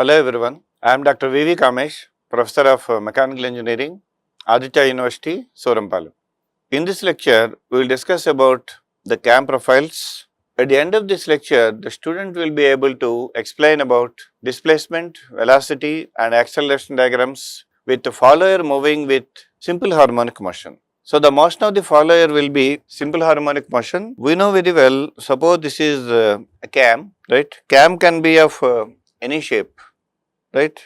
Hello everyone, I am Dr. V.V.Kamesh, Professor of Mechanical Engineering, Aditya University, Surampalem. In this lecture, we will discuss about the cam profiles. At the end of this lecture, the student will be able to explain about displacement, velocity and acceleration diagrams with the follower moving with simple harmonic motion. So, the motion of the follower will be simple harmonic motion. We know very well, suppose this is a cam, right? Cam can be of any shape, right?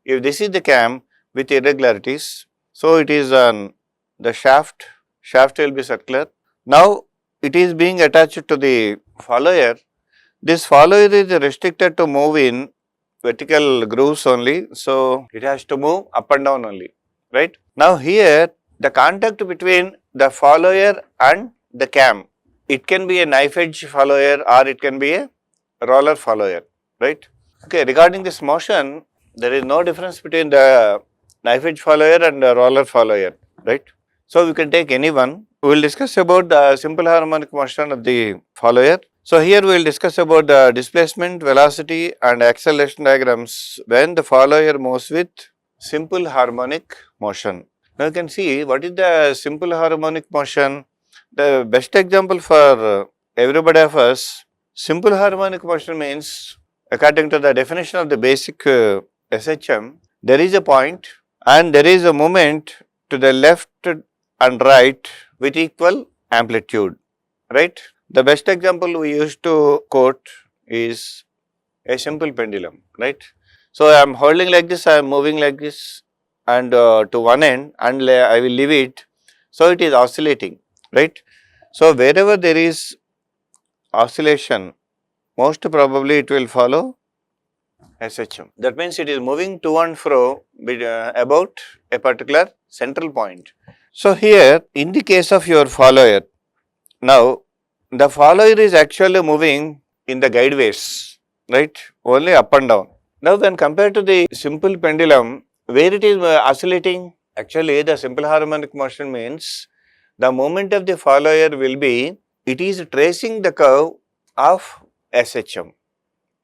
If this is the cam with irregularities, so it is on the shaft will be circular. Now, it is being attached to the follower. This follower is restricted to move in vertical grooves only, so it has to move up and down only, right? Now, here the contact between the follower and the cam, it can be a knife edge follower or it can be a roller follower, right? Okay, regarding this motion, there is no difference between the knife edge follower and the roller follower, right? So, we can take any one. We will discuss about the simple harmonic motion of the follower. So, here we will discuss about the displacement, velocity and acceleration diagrams when the follower moves with simple harmonic motion. Now, you can see what is the simple harmonic motion. The best example for everybody of us, simple harmonic motion means, according to the definition of the basic SHM, there is a point and there is a moment to the left and right with equal amplitude, right? The best example we used to quote is a simple pendulum, right? So, I am holding like this, I am moving like this and to one end and I will leave it. So, it is oscillating, right? So, wherever there is oscillation, most probably it will follow SHM. That means it is moving to and fro about a particular central point. So, here in the case of your follower, now the follower is actually moving in the guideways, right, only up and down. Now, when compared to the simple pendulum, where it is oscillating, actually the simple harmonic motion means the movement of the follower will be, it is tracing the curve of SHM,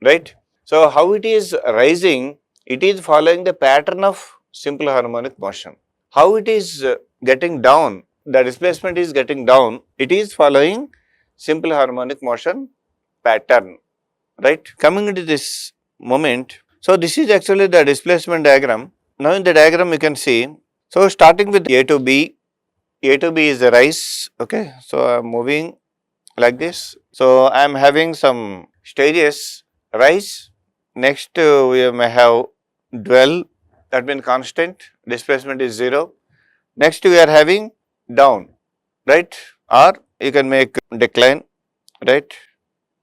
right. So, how it is rising, it is following the pattern of simple harmonic motion. How it is getting down, the displacement is getting down, it is following simple harmonic motion pattern, right. Coming into this moment, so this is actually the displacement diagram. Now, in the diagram you can see, so starting with A to B is the rise, okay. So, I am moving like this. So, I am having some stages, rise. Next, we may have dwell, that means constant, displacement is 0. Next, we are having down, right, or you can make decline, right.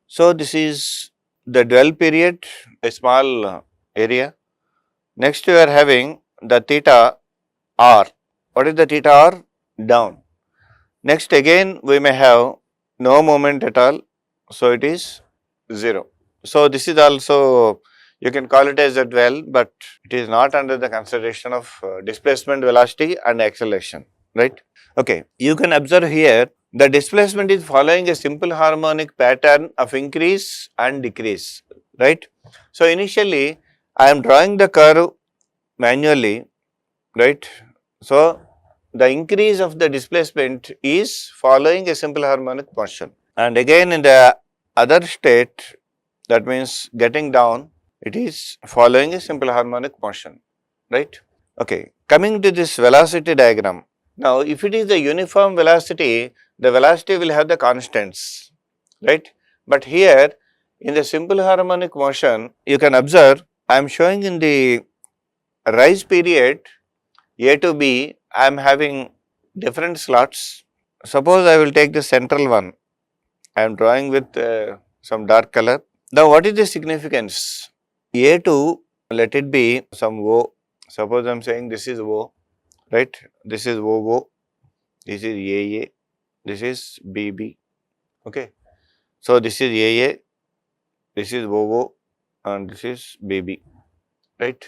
So, this is the dwell period, a small area. Next, we are having the theta r. What is the theta r? Down. Next, again we may have no moment at all. So, it is 0. So, this is also, you can call it as a dwell, but it is not under the consideration of displacement, velocity and acceleration, right. Okay. You can observe here the displacement is following a simple harmonic pattern of increase and decrease, right. So, initially I am drawing the curve manually, right. So, the increase of the displacement is following a simple harmonic motion, and again in the other state, that means getting down, it is following a simple harmonic motion, right. Okay. Coming to this velocity diagram. Now, if it is the uniform velocity, the velocity will have the constants, right. But here in the simple harmonic motion, you can observe, I am showing in the rise period A to B, I am having different slots. Suppose I will take the central one, I am drawing with some dark color. Now, what is the significance? A2, let it be some O. Suppose I am saying this is O, right? This is OO, this is AA, this is BB, okay. So, this is AA, this is OO and this is BB, right.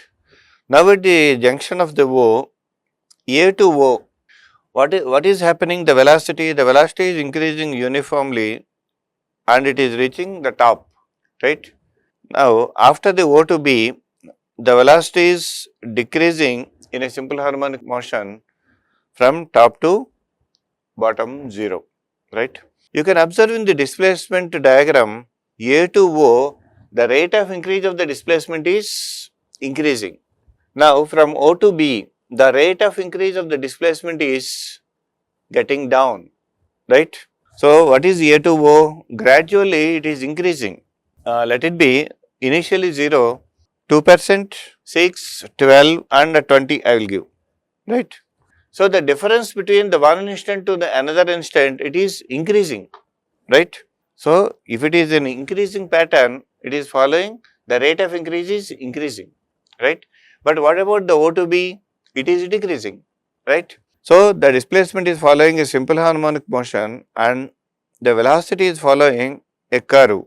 Now, at the junction of the O, A to O, what is happening? The velocity is increasing uniformly and it is reaching the top, right. Now, after the O to B, the velocity is decreasing in a simple harmonic motion from top to bottom 0, right? You can observe in the displacement diagram A to O, the rate of increase of the displacement is increasing. Now from O to B, the rate of increase of the displacement is getting down, right? So what is A to O? Gradually it is increasing. Let it be initially 0, 2%, 6, 12 and 20 I will give, right? So the difference between the one instant to the another instant, it is increasing, right? So if it is an increasing pattern, it is following, the rate of increase is increasing, right? But what about the O to B? It is decreasing, right? So the displacement is following a simple harmonic motion and the velocity is following a curve.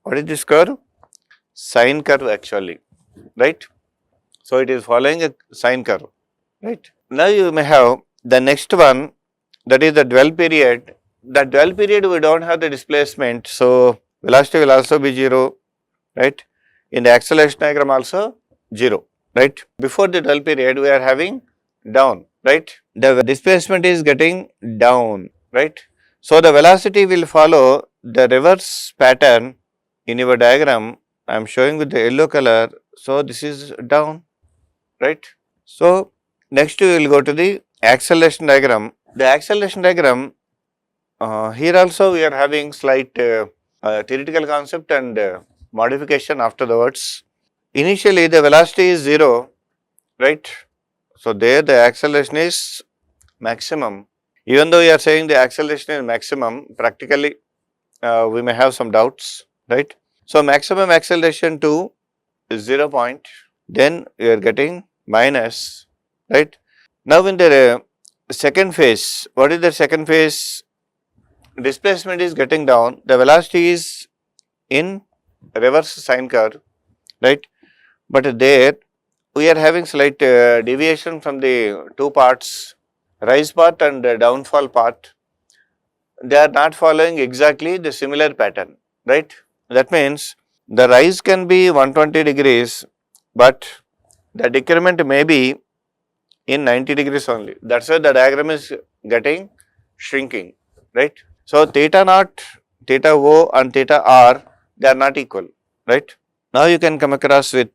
What is this curve? Sine curve actually, right? So it is following a sine curve, right? Now you may have the next one, that is the dwell period. The dwell period we don't have the displacement, so velocity will also be 0, right? In the acceleration diagram also 0, right? Before the dwell period we are having down, right? The displacement is getting down, right? So the velocity will follow the reverse pattern. In your diagram I am showing with the yellow color, so this is down, right? So next we will go to the acceleration diagram. The acceleration diagram, here also we are having slight theoretical concept and modification afterwards. Initially the velocity is 0, right? So there the acceleration is maximum. Even though we are saying the acceleration is maximum, practically we may have some doubts, right? So maximum acceleration to 0 point, then we are getting minus, right? Now in the second phase, what is the second phase? Displacement is getting down, the velocity is in reverse sine curve, right? But there we are having slight deviation from the two parts, rise part and downfall part. They are not following exactly the similar pattern, right? That means the rise can be 120 degrees, but the decrement may be in 90 degrees only. That's why the diagram is getting shrinking, right? So theta naught, theta O and theta R, they are not equal, right? Now you can come across with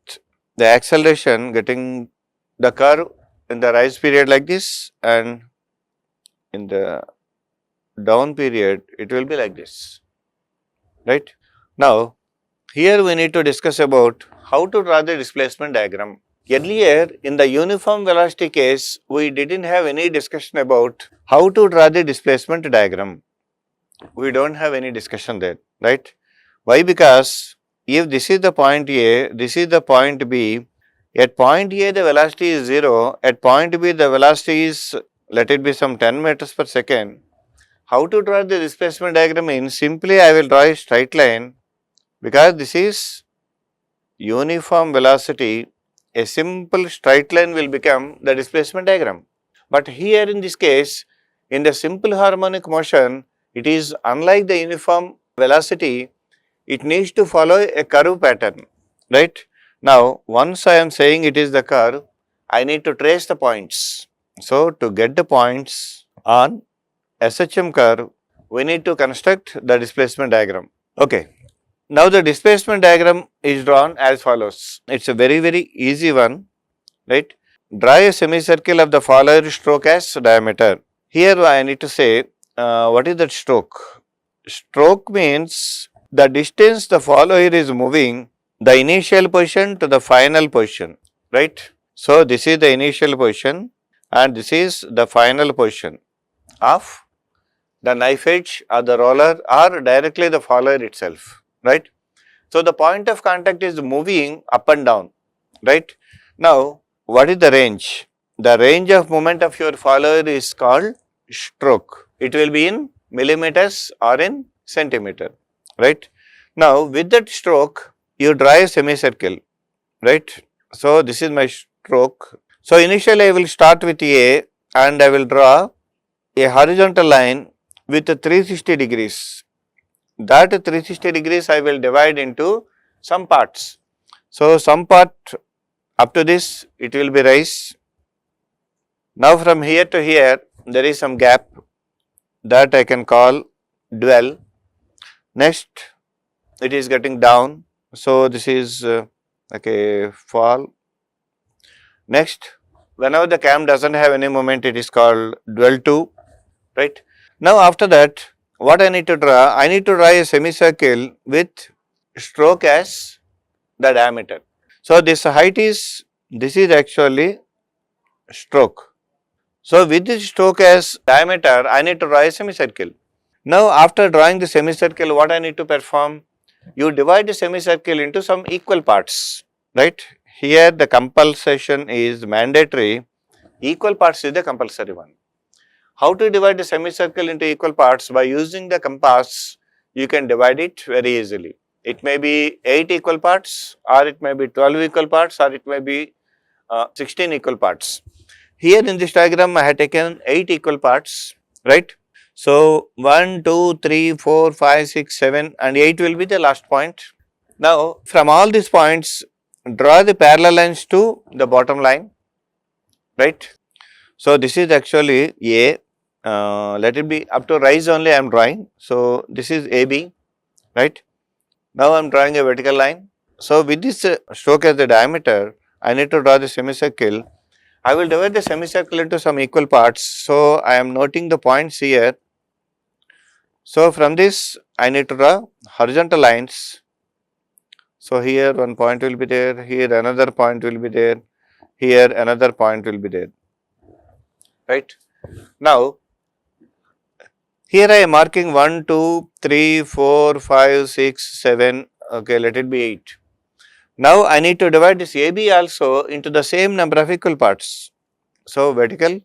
the acceleration getting the curve in the rise period like this, and in the down period it will be like this, right? Now here we need to discuss about how to draw the displacement diagram. Earlier in the uniform velocity case, we didn't have any discussion about how to draw the displacement diagram. We don't have any discussion there, right? Why? Because if this is the point A, this is the point B, at point A the velocity is 0, at point B the velocity is, let it be some 10 meters per second. How to draw the displacement diagram means simply I will draw a straight line, because this is uniform velocity, a simple straight line will become the displacement diagram. But here in this case, in the simple harmonic motion, it is unlike the uniform velocity, it needs to follow a curve pattern, right? Now, once I am saying it is the curve, I need to trace the points. So, to get the points on SHM curve, we need to construct the displacement diagram. Okay. Now the displacement diagram is drawn as follows. It's a very easy one, right? Draw a semicircle of the follower stroke as diameter. Here I need to say, what is that stroke? Stroke means the distance the follower is moving, the initial position to the final position, right? So this is the initial position and this is the final position of the knife edge or the roller or directly the follower itself, right? So the point of contact is moving up and down, right? Now, what is the range? The range of movement of your follower is called stroke. It will be in millimeters or in centimeter, right? Now, with that stroke, you draw a semicircle, right? So this is my stroke. So initially I will start with A and I will draw a horizontal line with 360 degrees. That 360 degrees I will divide into some parts. So some part Up to this it will be rise. Now from here to here there is some gap that I can call dwell. Next it is getting down, so this is okay, fall. Next, whenever the cam doesn't have any moment, it is called dwell to, right. Now after that, what I need to draw? I need to draw a semicircle with stroke as the diameter. So this height is, this is actually stroke. So with this stroke as diameter, I need to draw a semicircle. Now after drawing the semicircle, what I need to perform? You divide the semicircle into some equal parts, right. Here the compulsion is mandatory, equal parts is the compulsory one. How to divide the semicircle into equal parts? By using the compass, you can divide it very easily. It may be 8 equal parts, or it may be 12 equal parts, or it may be 16 equal parts. Here in this diagram, I have taken 8 equal parts, right. So 1, 2, 3, 4, 5, 6, 7 and 8 will be the last point. Now from all these points, draw the parallel lines to the bottom line, right. So this is actually A, let it be up to rise only I am drawing. So this is AB, right. Now I am drawing a vertical line. So with this stroke as the diameter, I need to draw the semicircle. I will divide the semicircle into some equal parts. So I am noting the points here. So from this I need to draw horizontal lines. So here one point will be there, here another point will be there, here another point will be there, right. Now here I am marking 1, 2, 3, 4, 5, 6, 7, okay, let it be 8. Now I need to divide this AB also into the same number of equal parts. So vertical,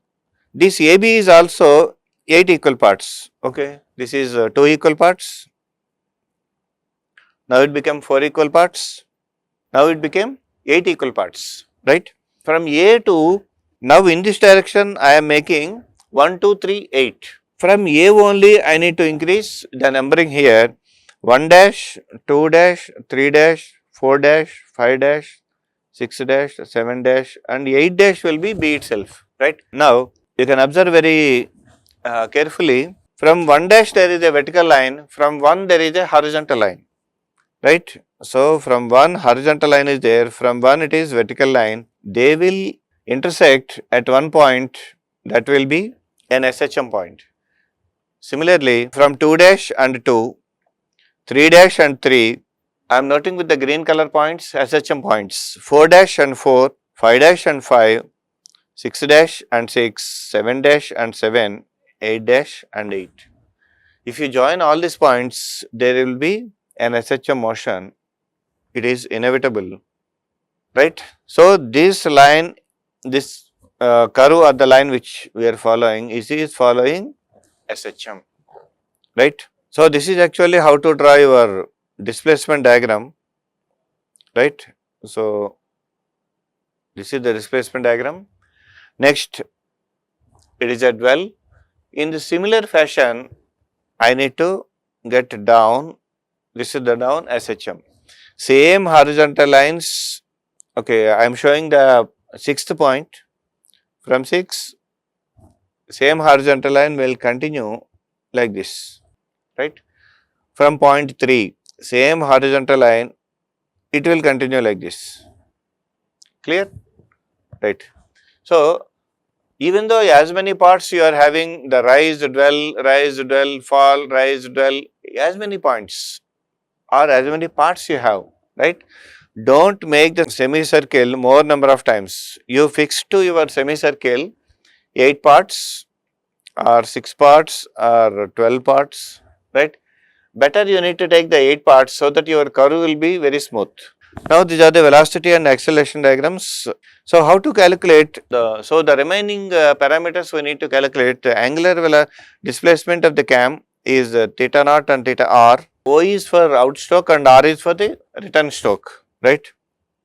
this AB is also 8 equal parts, okay, this is 2 equal parts. Now it became 4 equal parts, now it became 8 equal parts, right. From A to, now in this direction I am making 1, 2, 3, 8. From A only I need to increase the numbering here, 1 dash, 2 dash, 3 dash, 4 dash, 5 dash, 6 dash, 7 dash and 8 dash will be B itself, right. Now you can observe very carefully, from 1 dash there is a vertical line, from 1 there is a horizontal line, right. So from 1 horizontal line is there, from 1 it is vertical line, they will intersect at one point, that will be an SHM point. Similarly, from 2 dash and 2, 3 dash and 3, I am noting with the green color points SHM points, 4 dash and 4, 5 dash and 5, 6 dash and 6, 7 dash and 7, 8 dash and 8. If you join all these points, there will be an SHM motion, it is inevitable, right. So this line, this curve or the line which we are following is following SHM, right. So this is actually how to draw your displacement diagram, right. So this is the displacement diagram. Next, it is a dwell. In the similar fashion, I need to get down, this is the down SHM. Same horizontal lines, okay, I am showing the 6th point, from 6, same horizontal line will continue like this, right. From point 3, same horizontal line, it will continue like this, clear, right. So even though as many parts you are having, the rise, dwell, fall, rise, dwell, as many points or as many parts you have, right. Don't make the semicircle more number of times. You fix to your semicircle 8 parts or 6 parts or 12 parts, right. Better you need to take the 8 parts so that your curve will be very smooth. Now these are the velocity and acceleration diagrams. So how to calculate the remaining parameters we need to calculate. The angular displacement of the cam is theta naught and theta r. O is for outstroke and r is for the return stroke, right.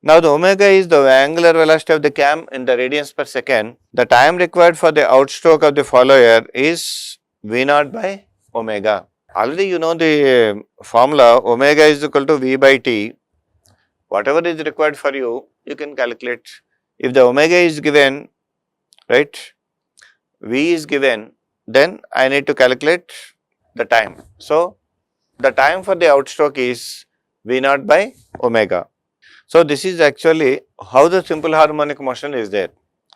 Now the omega is the angular velocity of the cam in the radians per second. The time required for the outstroke of the follower is V naught by omega. Already you know the formula, omega is equal to V by T. whatever is required for you, you can calculate. If the omega is given, right, V is given, then I need to calculate the time. So, the time for the outstroke is V naught by omega. So, this is actually how the simple harmonic motion is there,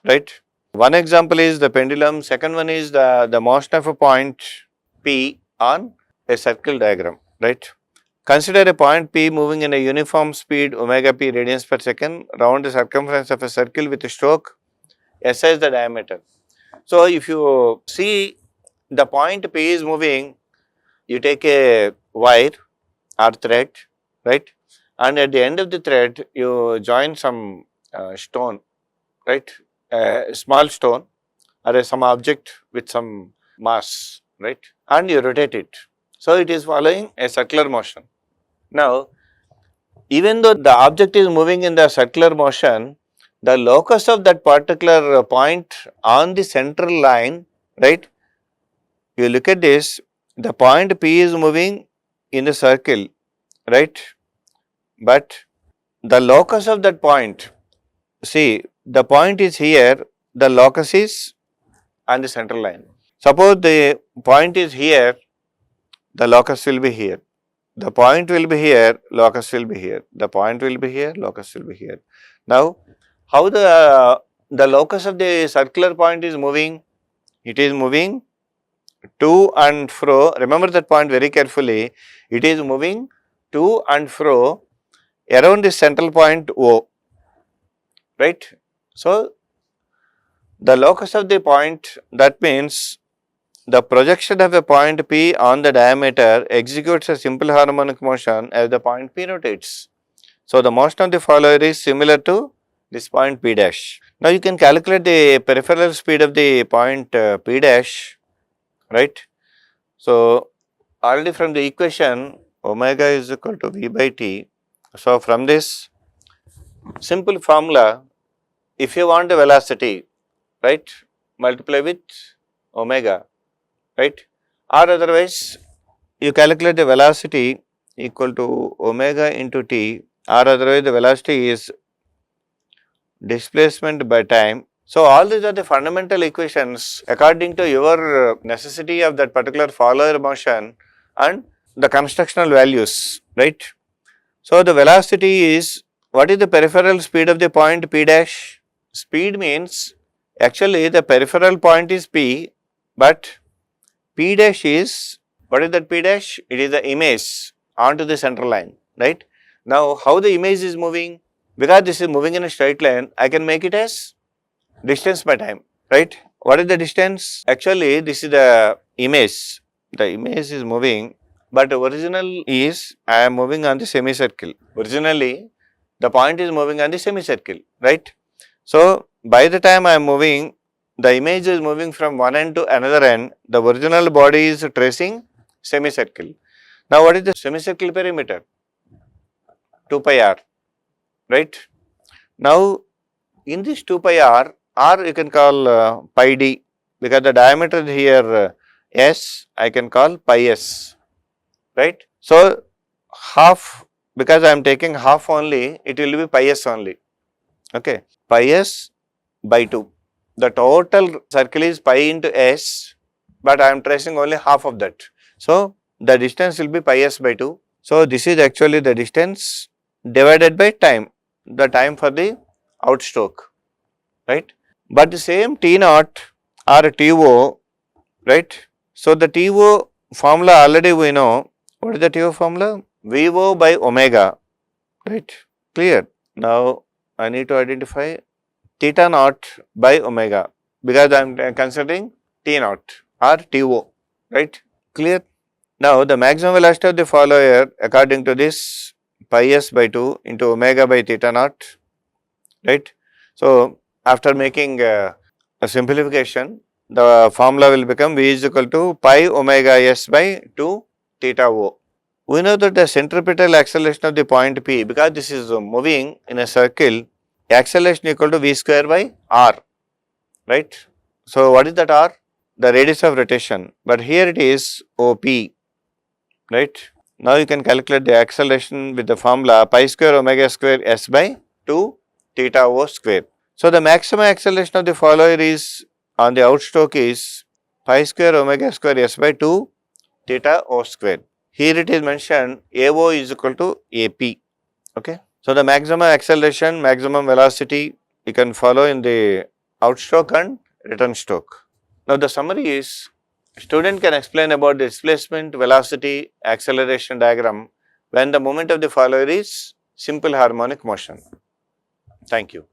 right. One example is the pendulum, second one is the motion of a point P on a circle diagram, right. Consider a point P moving in a uniform speed omega p radians per second round the circumference of a circle with a stroke S is the diameter. So, if you see the point P is moving, you take a wire or thread, right, and at the end of the thread you join some stone, right, a small stone or some object with some mass, right, and you rotate it. So, it is following a circular motion. Now, even though the object is moving in the circular motion, the locus of that particular point on the central line, right, you look at this, the point P is moving in the circle, right, but the locus of that point, see, the point is here, the locus is on the central line. Suppose the point is here, the locus will be here. The point will be here, locus will be here. The point will be here, locus will be here. Now, how the locus of the circular point is moving? It is moving to and fro. Remember that point very carefully. It is moving to and fro around the central point O, right. So, the locus of the point, that means the projection of a point P on the diameter executes a simple harmonic motion as the point P rotates. So, the motion of the follower is similar to this point P dash. Now, you can calculate the peripheral speed of the point P dash, right. So, already from the equation omega is equal to V by T. So, from this simple formula, if you want the velocity, right, multiply with omega, right, or otherwise you calculate the velocity equal to omega into t, or otherwise the velocity is displacement by time. So, all these are the fundamental equations according to your necessity of that particular follower motion and the constructional values, right. So, the velocity is, what is the peripheral speed of the point P dash? Speed means actually the peripheral point is P, but P dash is, what is that P dash? It is the image onto the central line, right. Now, how the image is moving? Because this is moving in a straight line, I can make it as distance by time, right. What is the distance? Actually, this is the image is moving, but original is I am moving on the semicircle. Originally, the point is moving on the semicircle, right. So, by the time I am moving, the image is moving from one end to another end, the original body is tracing semicircle. Now, what is the semicircle perimeter? 2 pi r, right. Now, in this 2 pi r you can call pi d, because the diameter here s, I can call pi s, right. So, half, because I am taking half only, it will be pi s only, okay, pi s by 2. The total circle is pi into s, but I am tracing only half of that. So, the distance will be pi s by 2. So, this is actually the distance divided by time, the time for the outstroke, right. But the same T naught or TO, right. So, the TO formula already we know. What is the TO formula? VO by omega, right, clear. Now, I need to identify theta naught by omega, because I am considering T naught or TO, right, clear. Now, the maximum velocity of the follower according to this pi s by 2 into omega by theta naught, right. So, after making a simplification, the formula will become V is equal to pi omega s by 2 theta O. We know that the centripetal acceleration of the point P, because this is moving in a circle, acceleration equal to V square by r, right. So, what is that r? The radius of rotation, but here it is OP, right. Now you can calculate the acceleration with the formula pi square omega square s by 2 theta o square. So the maximum acceleration of the follower is on the outstroke is pi square omega square s by 2 theta o square. Here it is mentioned AO is equal to AP. Okay. So the maximum acceleration, maximum velocity you can follow in the outstroke and return stroke. Now the summary is, student can explain about the displacement, velocity, acceleration diagram when the moment of the follower is simple harmonic motion. Thank you.